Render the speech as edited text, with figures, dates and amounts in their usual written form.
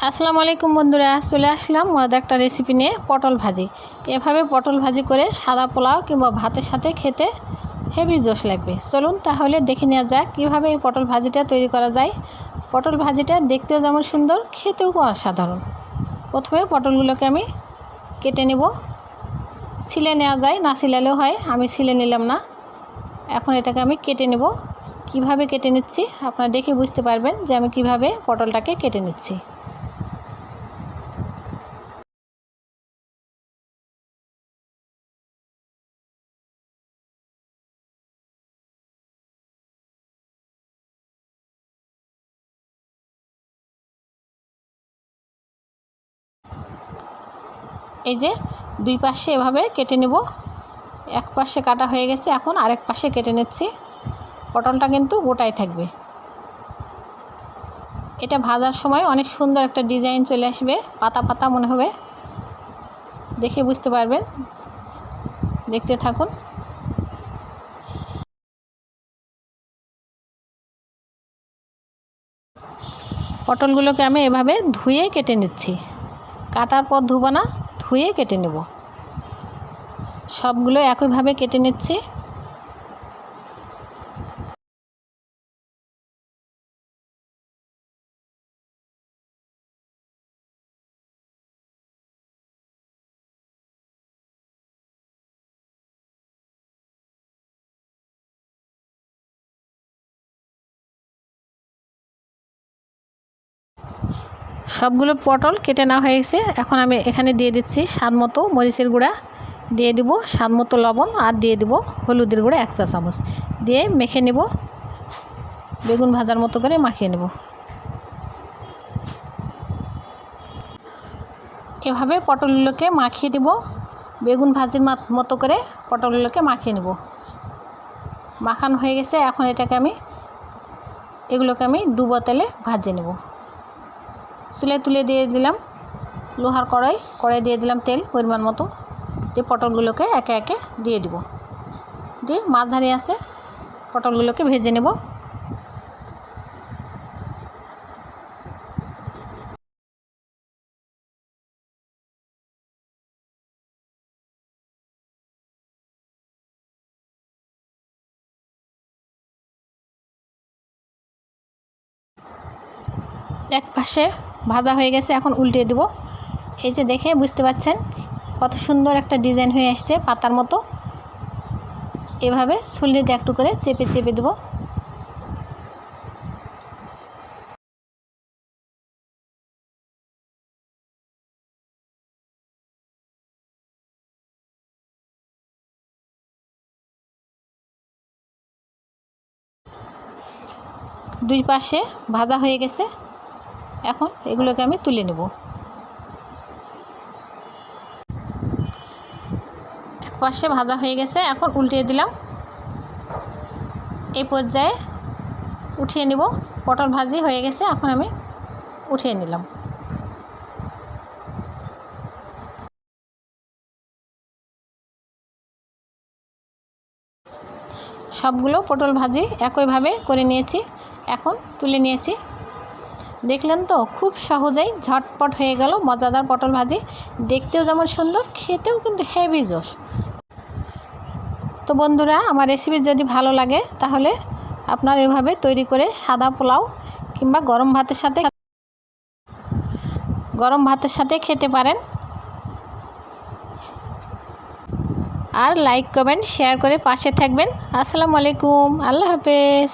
আসসালামু আলাইকুম বন্ধুরা, চলে আসলাম মজাদার একটা রেসিপি নিয়ে, পটল ভাজি। এভাবে পটল ভাজি করে সাদা পোলাও কিংবা ভাতের সাথে খেতে হেভি জোশ লাগবে। চলুন তাহলে দেখে নেওয়া যাক কীভাবে এই পটল ভাজিটা তৈরি করা যায়। পটল ভাজিটা দেখতেও যেমন সুন্দর, খেতেও অসাধারণ। প্রথমে পটলগুলোকে আমি কেটে নেব। ছিলে নেওয়া যায়, না ছিলালেও হয়, আমি ছিলে নিলাম না। এখন এটাকে আমি কেটে নেব। কিভাবে কেটে নিচ্ছি আপনারা দেখে বুঝতে পারবেন যে আমি কিভাবে পটলটাকে কেটে নিচ্ছি। এই যে দুই পাশে এভাবে কেটে নেব। এক পাশে কাটা হয়ে গেছে, এখন আরেক পাশে কেটে নিচ্ছি। পটলটা কিন্তু গোটাই থাকবে। এটা ভাজার সময় অনেক সুন্দর একটা ডিজাইন চলে আসবে, পাতা পাতা মনে হবে, দেখে বুঝতে পারবেন। দেখতে থাকুন। পটলগুলোকে আমি এভাবে ধুয়ে কেটে নিচ্ছি। কাটার পর ধুবো না, ধুয়ে কেটে নেব। সবগুলো একইভাবে কেটে নিচ্ছি। সবগুলো পটল কেটে নেওয়া হয়ে গেছে। এখন আমি এখানে দিয়ে দিচ্ছি স্বাদ মতো মরিচের গুঁড়া, দিয়ে দিব স্বাদ মতো লবণ, আর দিয়ে দিব হলুদের গুঁড়া 1 চা চামচ, দিয়ে মেখে নেব। বেগুন ভাজার মতো করে মাখিয়ে নেব। এভাবে পটলগুলোকে মাখিয়ে দেব। বেগুন ভাজির মতো করে পটলগুলোকে মাখিয়ে নেব। মাখানো হয়ে গেছে। এখন এগুলোকে আমি ডুবো তেলে ভাজিয়ে নেব। চুলে তুলে দিয়ে দিলাম লোহার কড়াই দিয়ে দিলাম তেল পরিমাণ মতো, দিয়ে পটলগুলোকে একে একে দিয়ে দিব। দিয়ে মাঝারি আছে পটলগুলোকে ভেজে নেব। এক পাশে ভাজা হয়ে গেছে, এখন উল্টিয়ে দেব। এই যে দেখে বুঝতে পাচ্ছেন কত সুন্দর একটা ডিজাইন হয়ে আসছে, পাতার মতো। এভাবে ছুরি দিয়ে একটু করে চেপে চেপে দেব। দুই পাশে ভাজা হয়ে গেছে, এখন এগুলোকে আমি তুলে নেব। এক পাশে ভাজা হয়ে গেছে, এখন উল্টিয়ে দিলাম। এই পর্যায়ে উঠিয়ে নেব। পটল ভাজি হয়ে গেছে, এখন আমি উঠিয়ে নিলাম। সবগুলো পটল ভাজি একইভাবে করে নিয়েছি, এখন তুলে নিয়েছি। দেখলেন তো, খুব সহজেই ঝটপট হয়ে গেল মজাদার পটল ভাজি। দেখতেও যেমন সুন্দর, খেতেও কিন্তু হেভি জোশ। তো বন্ধুরা, আমার রেসিপি যদি ভালো লাগে তাহলে আপনারা এভাবে তৈরি করে সাদা পোলাও কিংবা গরম ভাতের সাথে খেতে পারেন। আর লাইক কমেন্ট শেয়ার করে পাশে থাকবেন। আসসালামু আলাইকুম, আল্লাহ হাফেজ।